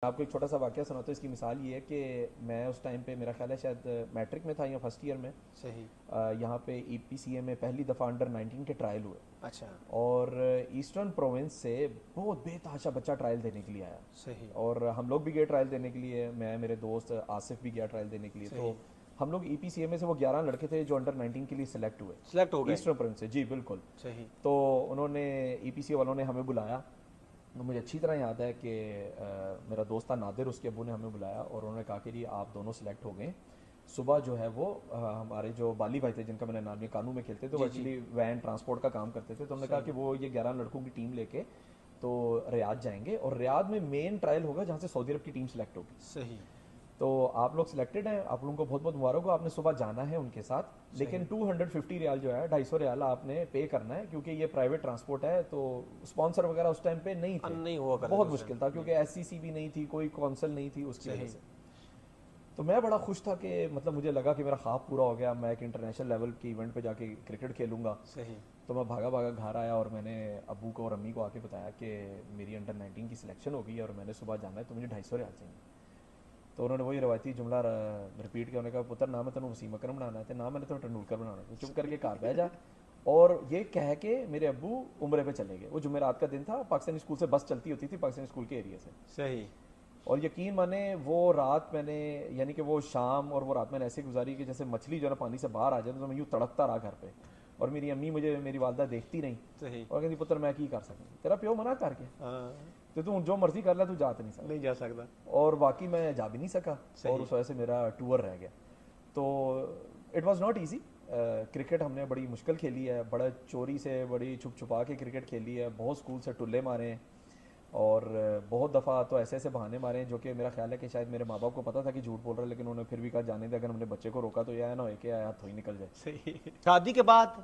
आपको एक छोटा सा वाकया सुनाता हूँ। इसकी मिसाल ये है कि मैं उस टाइम पे मेरा ख्याल है शायद मैट्रिक में था या फर्स्ट ईयर में। सही। यहाँ पे ईपीसीए में पहली दफ़ा अंडर 19 के ट्रायल हुए अच्छा। और ईस्टर्न प्रोविंस से बहुत बेतहाशा बच्चा ट्रायल देने के लिए आया। सही। और हम लोग भी गए ट्रायल देने के लिए, मैं मेरे दोस्त आसिफ भी गया ट्रायल देने के लिए। तो सही। हम लोग ईपीसीए में से वो 11 लड़के थे जो अंडर 19 के लिए सिलेक्ट हुए सिलेक्ट हो गए। ईस्टर्न प्रोविंस से। जी बिल्कुल। सही। तो उन्होंने ईपीसीए वालों ने हमें बुलाया। तो मुझे अच्छी तरह याद है कि मेरा दोस्त था नादिर, उसके अबू ने हमें बुलाया और उन्होंने कहा कि जी आप दोनों सिलेक्ट हो गए। सुबह जो है वो हमारे जो बाली भाई थे जिनका मैंने नाम लिया, कानू में खेलते थे, वो जी जी। एक्चुअली वैन ट्रांसपोर्ट का काम करते थे। तो उन्होंने कहा कि सही। वो ये 11 लड़कों की टीम लेके तो रियाद जाएंगे और रियाद में मेन ट्रायल होगा जहाँ से सऊदी अरब की टीम सेलेक्ट होगी। सही। तो आप लोग सिलेक्टेड हैं, आप लोगों को बहुत बहुत मुबारक हो, आपने सुबह जाना है उनके साथ। लेकिन सही। 250 रियाल जो है 250 रियाल आपने पे करना है, क्योंकि ये प्राइवेट ट्रांसपोर्ट है। तो स्पॉन्सर वगैरह उस टाइम पे नहीं थे, नहीं हुआ करते थे बहुत उस मुश्किल टाइम। था, क्योंकि एससीसी भी नहीं थी, कोई कौंसल नहीं थी, उसकी वजह सही। से। तो मैं बड़ा खुश था कि मतलब मुझे लगा कि मेरा ख्वाब पूरा हो गया, मैं एक इंटरनेशनल लेवल के इवेंट पे जाके क्रिकेट खेलूंगा। सही। तो मैं भागा भागा घर आया और मैंने अबू को और अम्मी को आके बताया कि मेरी अंडर 19 की सिलेक्शन हो गई है और मैंने सुबह जाना है, तो मुझे 250 रियाल चाहिए। तो उन्होंने वही रवायती जुमला रिपीट किया। उन्होंने कहा पुत्र ना मैं तेन वसीम अकरम बनाना है ना मैंने तो टंडुलकर बनाना है, चुप करके घर बह जा। और ये कह के मेरे अब्बू उम्रे पे चले गए। वो जुमेरात का दिन था, पाकिस्तानी स्कूल से बस चलती होती थी पाकिस्तानी स्कूल के एरिया से। सही। और यकीन माने वो रात मैंने, यानी कि वो शाम और वो रात मैंने ऐसे गुजारी कि जैसे मछली जो है ना पानी से बाहर आ जाए, तो मैं यूँ तड़पता रहा घर पे। और मेरी अम्मी मुझे, मेरी वालदा देखती नहीं सही। और कहती पुत्र मैं की कर सकती, तेरा प्यो मना करके हाँ। तो तू जो मर्जी कर ले, तू जा तो नहीं सकता। नहीं जा सकता। और बाकी मैं जा भी नहीं सका और सही। उस वजह से मेरा टूर रह गया। तो it was not easy. Cricket हमने बड़ी मुश्किल खेली है, बड़ा चोरी से, बड़ी छुप छुपा के क्रिकेट खेली है, बहुत स्कूल से टुल्ले मारे हैं और बहुत दफ़ा तो ऐसे ऐसे बहाने मारे हैं जो कि मेरा ख्याल है कि शायद मेरे माँ बाप को पता था कि झूठ बोल रहा है, लेकिन उन्होंने फिर भी कहा जाने दे, अगर हमने बच्चे को रोका तो यह ना हो कि हाथ ही निकल जाए। सही। शादी के बाद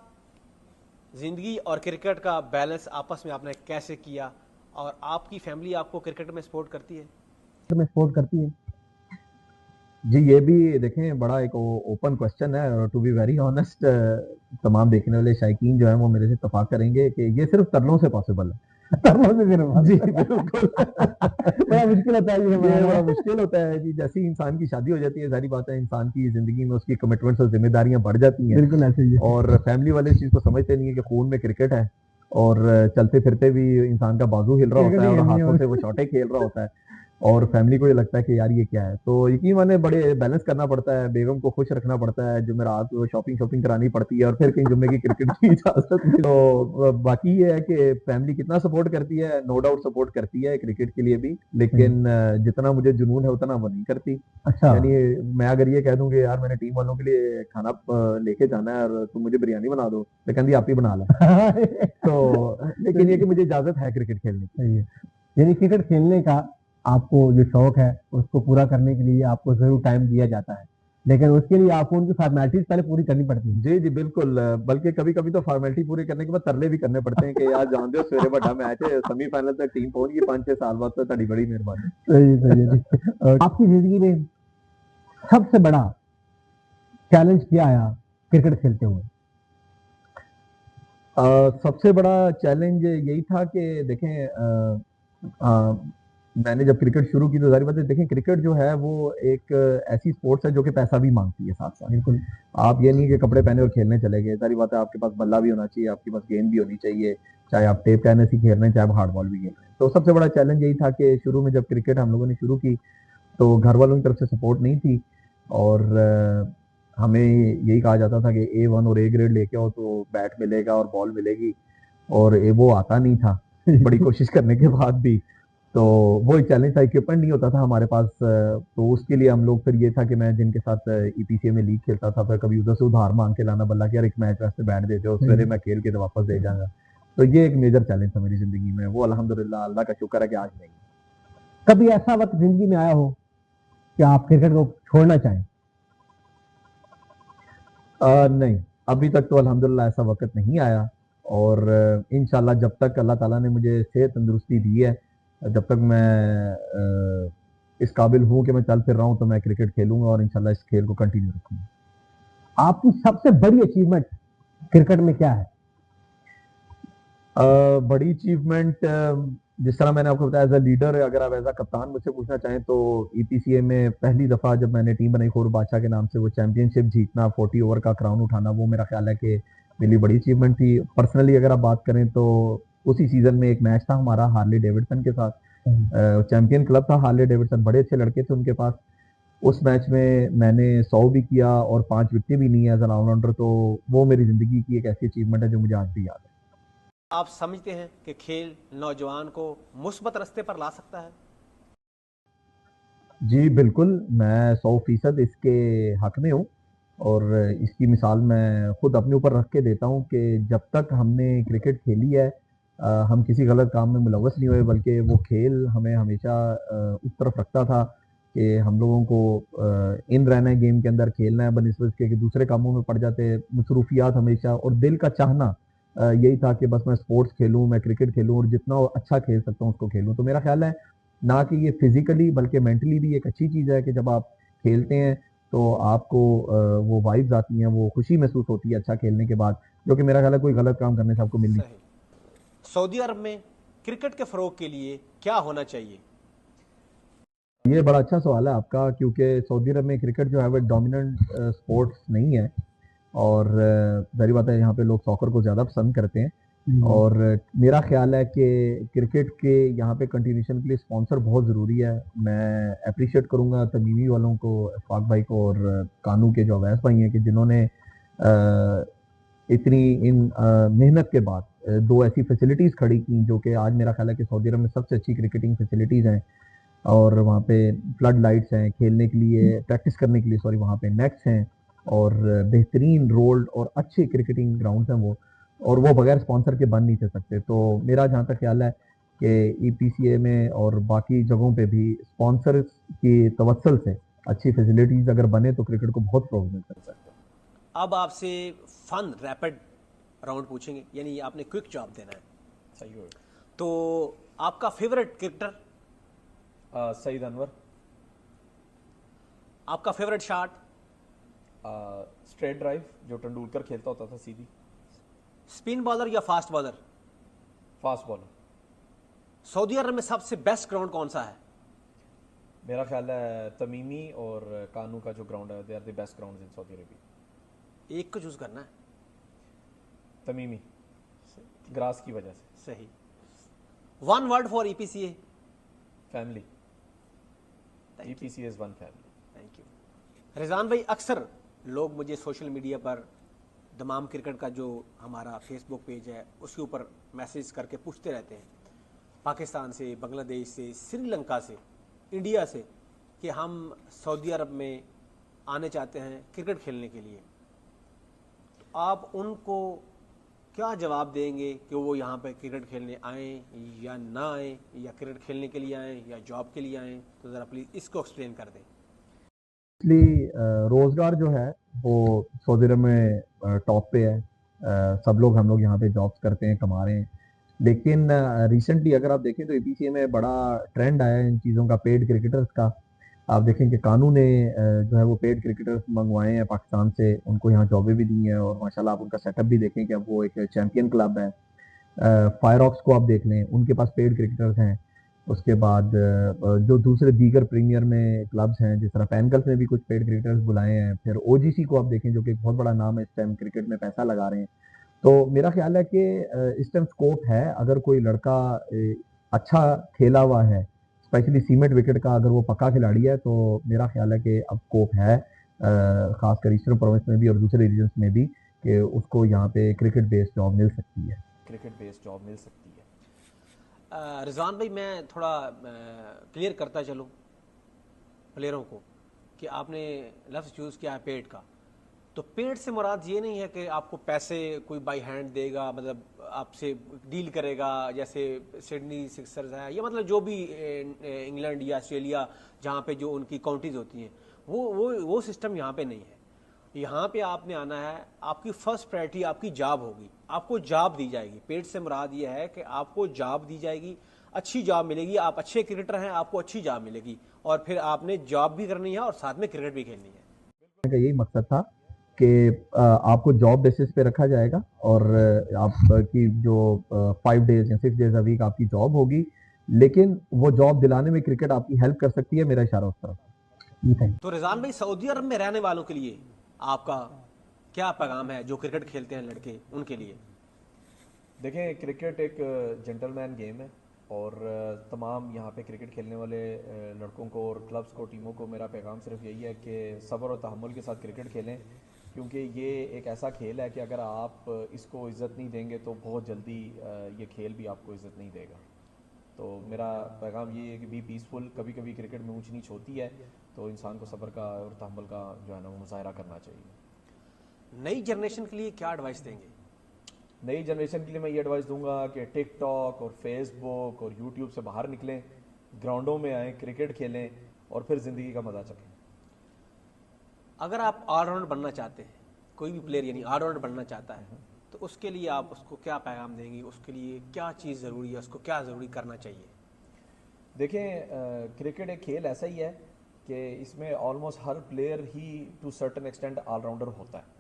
जिंदगी और क्रिकेट का बैलेंस आपस में आपने कैसे किया, और आपकी फैमिली आपको क्रिकेट में सपोर्ट करती है? में सपोर्ट करती है। जी ये भी देखें बड़ा एक ओपन क्वेश्चन है और टू बी वेरी ऑनेस्ट तमाम देखने वाले शायकीन जो है वो मेरे से इत्तेफाक करेंगे कि ये सिर्फ तरलों से पॉसिबल है। तरलों से सिर्फ जी बिल्कुल। बड़ा मुश्किल होता है ये बड़ा मुश्किल होता है जी। जैसे ही इंसान की शादी हो जाती है, सारी बात है, इंसान की जिंदगी में उसकी कमिटमेंट्स और जिम्मेदारियां बढ़ जाती हैं। बिल्कुल ऐसे ही। और फैमिली वाले इस चीज को समझते नहीं है कि खून में क्रिकेट है और चलते फिरते भी इंसान का बाजू हिल रहा होता है और हाथों से वो शॉटें खेल रहा होता है और फैमिली को ये लगता है कि यार ये क्या है। तो यकीन माने बड़े बैलेंस करना पड़ता है, बेगम को खुश रखना पड़ता है, जुमेरात को शॉपिंग शॉपिंग करानी पड़ती है और फिर कहीं जुम्मे की क्रिकेट की इजाजत मिले। तो बाकी ये है कि फैमिली कितना सपोर्ट करती है, नो डाउट सपोर्ट करती है क्रिकेट के लिए भी, लेकिन जितना मुझे जुनून है उतना वो नहीं करती। अच्छा। यानी मैं अगर ये कह दूं कि यार मैंने टीम वालों के लिए खाना लेके जाना है और तुम मुझे बिरयानी बना दो, तो कहती आप ही बना लें। तो लेकिन ये कि मुझे इजाजत है क्रिकेट खेलने की। यानी क्रिकेट खेलने का आपको जो शौक है उसको पूरा करने के लिए आपको जरूर टाइम दिया जाता है, लेकिन उसके लिए आपको उनकी फॉर्मेलिटीज पहले पूरी करनी पड़ती है। जी जी बिल्कुल। बल्कि कभी कभी तो फॉर्मेलिटी पूरी करने के बाद तरले भी करने पड़ते हैं कि यार जानते हो सवेरे बड़ा मैच है, सेमीफाइनल तक टीम पहुंच गई 5-6 साल बाद, तो ਤੁਹਾਡੀ बड़ी मेहरबानी। सही सही है। आपकी जिंदगी में सबसे बड़ा चैलेंज क्या आया क्रिकेट खेलते हुए? सबसे बड़ा चैलेंज यही था कि देखें मैंने जब क्रिकेट शुरू की तो जाहिर बात है, देखें क्रिकेट जो है वो एक ऐसी स्पोर्ट्स है जो कि पैसा भी मांगती है साथ साथ। बिल्कुल। आप ये नहीं कि कपड़े पहने और खेलने चले गए, सारी बात है आपके पास बल्ला भी होना चाहिए, आपके पास गेंद भी होनी चाहिए, चाहे आप टेप टेनिस ही खेल रहे हैं, चाहे आप हार्ड बॉल भी खेल रहे हैं। तो सबसे बड़ा चैलेंज यही था कि शुरू में जब क्रिकेट हम लोगों ने शुरू की तो घर वालों की तरफ से सपोर्ट नहीं थी और हमें यही कहा जाता था कि A1 और A ग्रेड लेके आओ तो बैट मिलेगा और बॉल मिलेगी, और वो आता नहीं था बड़ी कोशिश करने के बाद भी। तो वो एक चैलेंज था, इक्विपमेंट नहीं होता था हमारे पास। तो उसके लिए हम लोग फिर ये था कि मैं जिनके साथ ईपीसीए में लीग खेलता था, फिर कभी उधर से उधार मांग के लाना, बल्ला कि यार एक मैच वास्ते बैठ देते हो, सवेरे मैं खेल के तो वापस दे जाऊंगा। तो ये एक मेजर चैलेंज था मेरी जिंदगी में, वो अल्हम्दुलिल्लाह अल्लाह का शुक्र है कि आज नहीं। कभी ऐसा वक्त जिंदगी में आया हो कि आप क्रिकेट को छोड़ना चाहें? नहीं, अभी तक तो अल्हम्दुलिल्लाह ऐसा वक्त नहीं आया और इंशाल्लाह जब तक अल्लाह ताला ने मुझे सेहत तंदुरुस्ती दी है, जब तक मैं इस काबिल हूँ कि मैं चल फिर रहा हूँ, तो मैं क्रिकेट खेलूंगा और इंशाल्लाह इस खेल को कंटिन्यू रखूंगा। आपकी सबसे बड़ी अचीवमेंट क्रिकेट में क्या है? बड़ी अचीवमेंट जिस तरह मैंने आपको बताया एज अ लीडर, अगर आप एज अ कप्तान मुझसे पूछना चाहें तो ईपीसीए में पहली दफा जब मैंने टीम बनाई खोर बादशाह के नाम से, वो चैंपियनशिप जीतना, 40 ओवर का क्राउन उठाना, वो मेरा ख्याल है कि मेरे लिए बड़ी अचीवमेंट थी। पर्सनली अगर आप बात करें तो उसी सीजन में एक मैच था हमारा हार्ले डेविडसन के साथ, चैंपियन क्लब था हार्ले डेविडसन, बड़े अच्छे लड़के थे उनके पास। उस मैच में मैंने 100 भी किया और 5 विकेटें भी ली एज अ ऑलराउंडर, तो वो मेरी जिंदगी की एक ऐसी अचीवमेंट है जो मुझे आज भी याद है। आप समझते हैं कि खेल नौजवान को मुस्बत रास्ते पर ला सकता है? जी बिल्कुल, मैं 100% इसके हक में हूँ और इसकी मिसाल मैं खुद अपने ऊपर रख के देता हूँ कि जब तक हमने क्रिकेट खेली है हम किसी गलत काम में मुलव्वस नहीं हुए, बल्कि वो खेल हमें हमेशा उस तरफ रखता था कि हम लोगों को इन रहना है, गेम के अंदर खेलना है, बनिस्बत के कि दूसरे कामों में पड़ जाते, मसरूफियात हमेशा, और दिल का चाहना यही था कि बस मैं स्पोर्ट्स खेलूँ, मैं क्रिकेट खेलूँ और जितना अच्छा खेल सकता हूँ उसको खेलूँ। तो मेरा ख्याल है ना कि ये फिजिकली बल्कि मेंटली भी एक अच्छी चीज़ है कि जब आप खेलते हैं तो आपको वो वाइब्स आती हैं, वो खुशी महसूस होती है अच्छा खेलने के बाद, जो कि मेरा ख्याल है कोई गलत काम करने से आपको मिल नहीं। सही। सऊदी अरब में क्रिकेट के फरोग के लिए क्या होना चाहिए? ये बड़ा अच्छा सवाल है आपका, क्योंकि सऊदी अरब में क्रिकेट जो है वो एक डोमिनेंट स्पोर्ट्स नहीं है और जाहिर बात है यहाँ पे लोग सॉकर को ज़्यादा पसंद करते हैं। और मेरा ख्याल है कि क्रिकेट के यहाँ पे कंटिन्यूशन के लिए स्पॉन्सर बहुत ज़रूरी है। मैं अप्रिशिएट करूँगा तमीमी वालों को, इशफाक भाई को और कानू के जो अवैस भाई हैं कि जिन्होंने इतनी इन मेहनत के बाद दो ऐसी फैसिलिटीज़ खड़ी की जो कि आज मेरा ख्याल है कि सऊदी अरब में सबसे अच्छी क्रिकेटिंग फैसिलिटीज़ हैं। और वहाँ पे फ्लड लाइट्स हैं खेलने के लिए, प्रैक्टिस करने के लिए, सॉरी, वहाँ पे नेट्स हैं और बेहतरीन रोल्ड और अच्छे क्रिकेटिंग ग्राउंड्स हैं वो, और वो बगैर स्पॉन्सर के बन नहीं कर सकते। तो मेरा जहाँ तक ख्याल है कि ईपीसीए में और बाकी जगहों पे भी स्पॉन्सर की तवस्सुल से अच्छी फैसिलिटीज़ अगर बने तो क्रिकेट को बहुत फ़रोग मिल सकता है। अब आपसे फन रैपिड राउंड पूछेंगे, यानी आपने क्विक जवाब देना है। सही हो। तो आपका फेवरेट क्रिकेटर? सईद अनवर। आपका फेवरेट शॉट? स्ट्रेट ड्राइव जो तेंदुलकर खेलता होता था सीधी। स्पिन बॉलर या फास्ट बॉलर? Fast bowler. सऊदी अरब में सबसे बेस्ट ग्राउंड कौन सा है? मेरा ख्याल है तमीमी और कानू का जो ग्राउंड है, they are the best ground in Saudi Arabia. एक को चूज करना है। तमीमी, ग्रास की वजह से। सही। One word for EPCA? Family. EPCA is one family. Thank you. Rizwan भाई, अक्सर लोग मुझे सोशल मीडिया पर दमाम क्रिकेट का जो हमारा फेसबुक पेज है उसके ऊपर मैसेज करके पूछते रहते हैं, पाकिस्तान से, बांग्लादेश से, श्रीलंका से, इंडिया से, कि हम सऊदी अरब में आने चाहते हैं क्रिकेट खेलने के लिए। तो आप उनको क्या जवाब देंगे कि वो यहाँ पे क्रिकेट खेलने आएँ या ना आएँ, या क्रिकेट खेलने के लिए आएँ या जॉब के लिए आएँ? तो ज़रा प्लीज़ इसको एक्सप्लेन कर दें। इसलिए रोजगार जो है वो सऊदी अरब में टॉप पे है। सब लोग, हम लोग यहाँ पे जॉब्स करते हैं, कमा रहे हैं। लेकिन रिसेंटली अगर आप देखें तो ईपीसीए में बड़ा ट्रेंड आया है इन चीज़ों का, पेड क्रिकेटर्स का। आप देखें कि कानू ने जो है वो पेड क्रिकेटर्स मंगवाए हैं पाकिस्तान से, उनको यहाँ जॉबें भी दी हैं और माशाल्लाह आप उनका सेटअप भी देखें कि अब वो एक चैंपियन क्लब है। फायरॉक्स को आप देख लें, उनके पास पेड क्रिकेटर्स हैं। उसके बाद जो दूसरे दीगर प्रीमियर में क्लब्स हैं, जिस तरह पैनगल्फ ने भी कुछ पेड क्रिकेटर्स बुलाए हैं। फिर ओजीसी को आप देखें जो कि एक बहुत बड़ा नाम है, इस टाइम क्रिकेट में पैसा लगा रहे हैं। तो मेरा ख्याल है कि इस टाइम स्कोप है, अगर कोई लड़का अच्छा खेला हुआ है, स्पेशली सीमेंट विकेट का, अगर वो पक्का खिलाड़ी है, तो मेरा ख्याल है कि अब स्कोप है खासकर ईस्टर्न प्रोविंस में भी और दूसरे रीजन्स में भी, कि उसको यहाँ पे क्रिकेट बेस्ड जॉब मिल सकती है। क्रिकेट बेस्ड जॉब मिल सकती है। रिजवान भाई, मैं थोड़ा क्लियर करता चलूँ प्लेयरों को कि आपने लफ्ज़ चूज़ किया है पेड का। तो पेड से मुराद ये नहीं है कि आपको पैसे कोई बाई हैंड देगा, मतलब आपसे डील करेगा जैसे सिडनी सिक्सर्स है, या मतलब जो भी इंग्लैंड या ऑस्ट्रेलिया जहाँ पे जो उनकी काउंटीज होती हैं, वो सिस्टम यहाँ पे नहीं है। यहाँ पे आपने आना है, आपकी फर्स्ट प्रायोरिटी आपकी जॉब होगी, आपको जॉब दी जाएगी। पेड से मुराद ये है कि आपको जॉब दी जाएगी, अच्छी जॉब मिलेगी, आप अच्छे क्रिकेटर हैं, आपको अच्छी जॉब मिलेगी, और फिर आपने जॉब भी करनी है और साथ में क्रिकेट भी खेलनी है। यही मकसद था कि आपको जॉब बेसिस पे रखा जाएगा और आपकी जो 5 डेज या 6 डेज अ वीक आपकी जॉब होगी, लेकिन वो जॉब दिलाने में क्रिकेट आपकी हेल्प कर सकती है, मेरा इशारा उस तरफ। जी थैंक तो रिजवान भाई, सऊदी अरब में रहने वालों के लिए आपका क्या पैगाम है, जो क्रिकेट खेलते हैं लड़के उनके लिए? देखें, क्रिकेट एक जेंटलमैन गेम है और तमाम यहाँ पे क्रिकेट खेलने वाले लड़कों को और क्लब्स को, टीमों को मेरा पैगाम सिर्फ यही है कि सब्र और तहम्मुल के साथ क्रिकेट खेलें, क्योंकि ये एक ऐसा खेल है कि अगर आप इसको इज़्ज़त नहीं देंगे तो बहुत जल्दी ये खेल भी आपको इज़्ज़त नहीं देगा। तो मेरा पैगाम ये है कि बी पीसफुल। कभी कभी क्रिकेट में ऊंच नीच होती है, तो इंसान को सब्र का और तहम्मुल का जो है ना वो मुजाहरा करना चाहिए। नई जनरेशन के लिए क्या एडवाइस देंगे? नई जनरेशन के लिए मैं ये एडवाइस दूंगा कि टिकटॉक और फेसबुक और यूट्यूब से बाहर निकलें, ग्राउंडों में आएँ, क्रिकेट खेलें और फिर ज़िंदगी का मज़ा चखें। अगर आप ऑलराउंडर बनना चाहते हैं, कोई भी प्लेयर यानी ऑलराउंडर बनना चाहता है, तो उसके लिए आप उसको क्या पैगाम देंगे? उसके लिए क्या चीज़ ज़रूरी है, उसको क्या ज़रूरी करना चाहिए? देखें, क्रिकेट एक खेल ऐसा ही है कि इसमें ऑलमोस्ट हर प्लेयर ही टू सर्टन एक्सटेंट ऑलराउंडर होता है।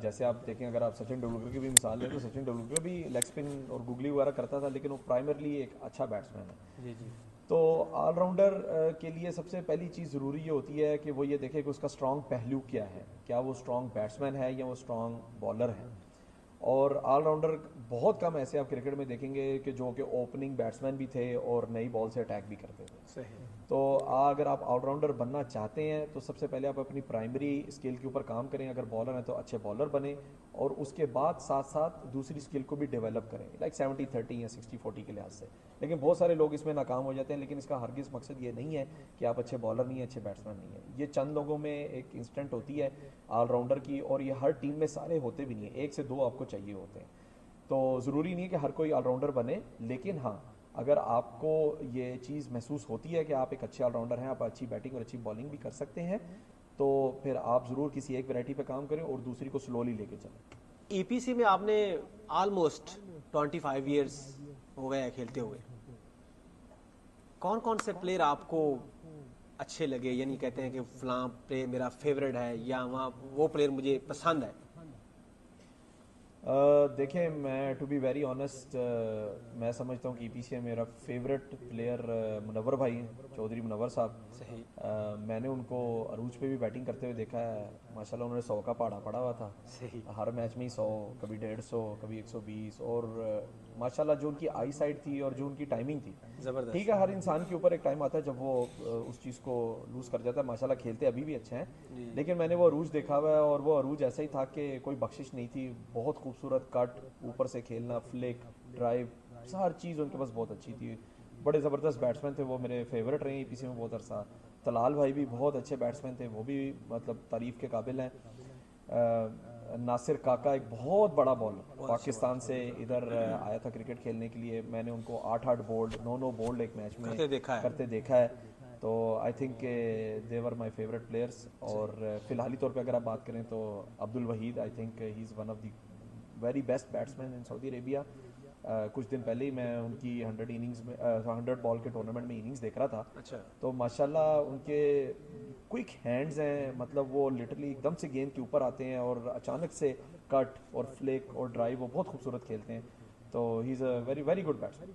जैसे आप देखें, अगर आप सचिन तेंदुलकर की भी मिसाल लें तो सचिन तेंदुलकर भी लेग स्पिन और गुगली वगैरह करता था, लेकिन वो प्राइमरली एक अच्छा बैट्समैन है। जी जी। तो ऑलराउंडर के लिए सबसे पहली चीज़ ज़रूरी ये होती है कि वो ये देखे कि उसका स्ट्रॉन्ग पहलू क्या है, क्या वो स्ट्रॉन्ग बैट्समैन है या वो स्ट्रॉन्ग बॉलर है। और ऑलराउंडर बहुत कम ऐसे आप क्रिकेट में देखेंगे कि जो कि ओपनिंग बैट्समैन भी थे और नई बॉल से अटैक भी करते थे। सही। तो अगर आप ऑलराउंडर बनना चाहते हैं तो सबसे पहले आप अपनी प्राइमरी स्किल के ऊपर काम करें। अगर बॉलर हैं तो अच्छे बॉलर बने और उसके बाद साथ साथ दूसरी स्किल को भी डेवलप करें, लाइक 70-30 या 60-40 के लिहाज से। लेकिन बहुत सारे लोग इसमें नाकाम हो जाते हैं, लेकिन इसका हरगिज़ मकसद ये नहीं है कि आप अच्छे बॉलर नहीं हैं, अच्छे बैट्समैन नहीं हैं। ये चंद लोगों में एक इंस्टेंट होती है ऑलराउंडर की, और ये हर टीम में सारे होते भी नहीं हैं, 1 से 2 आपको चाहिए होते हैं। तो ज़रूरी नहीं है कि हर कोई ऑलराउंडर बने, लेकिन हाँ, अगर आपको ये चीज़ महसूस होती है कि आप एक अच्छे ऑलराउंडर हैं, आप अच्छी बैटिंग और अच्छी बॉलिंग भी कर सकते हैं, तो फिर आप ज़रूर किसी एक वैरायटी पे काम करें और दूसरी को स्लोली लेके चलें। ईपीसी में आपने ऑलमोस्ट 25 ईयर्स हो गए हैं खेलते हुए। कौन कौन से प्लेयर आपको अच्छे लगे, यानी कहते हैं कि फलां प्लेयर मेरा फेवरेट है या वहाँ वो प्लेयर मुझे पसंद है? देखें, मैं टू बी वेरी ऑनेस्ट, मैं समझता हूँ कि ईपीसी में मेरा फेवरेट प्लेयर मुनव्वर भाई हैं, चौधरी मुनव्वर साहब। सही। मैंने उनको अरूज पे भी बैटिंग करते हुए देखा है। माशाल्लाह उन्होंने 100 का पहाड़ा पड़ा हुआ था, सही। हर मैच में ही 100, कभी 150, कभी 120। और माशाल्लाह जो उनकी आई साइड थी और जो उनकी टाइमिंग थी, ज़बरदस्त। ठीक है, हर इंसान के ऊपर एक टाइम आता है जब वो उस चीज़ को लूज़ कर जाता है। माशाल्लाह खेलते अभी भी अच्छे हैं, लेकिन मैंने वो अरूज देखा हुआ है और वो अरूज ऐसा ही था कि कोई बख्शिश नहीं थी। बहुत खूबसूरत कट, ऊपर से खेलना, फ्लिक, ड्राइव, हर चीज़ उनके पास बहुत अच्छी थी। बड़े ज़बरदस्त बैट्समैन थे, वो मेरे फेवरेट रहे ईपीसी में बहुत अरसा। तलाल भाई भी बहुत अच्छे बैट्समैन थे, वो भी मतलब तारीफ़ के काबिल हैं। नासिर काका एक बहुत बड़ा बॉलर, पाकिस्तान से इधर आया था क्रिकेट खेलने के लिए। मैंने उनको 8-8 बोल्ड, 9-9 बोल्ड एक मैच में करते देखा है। तो I think they were my favourite players. और फिलहाली तौर पे अगर आप बात करें तो Abdul Waheed, I think he is one of the very best batsman in Saudi Arabia. कुछ दिन पहले ही मैं उनकी 100 इनिंग्स में 100 बॉल के टूर्नामेंट में इनिंग्स देख रहा था। अच्छा। तो माशाल्लाह उनके क्विक हैंड्स हैं, मतलब वो लिटरली एकदम से गेंद के ऊपर आते हैं और अचानक से कट और फ्लिक और ड्राइव वो बहुत खूबसूरत खेलते हैं। तो he is a very very good batsman.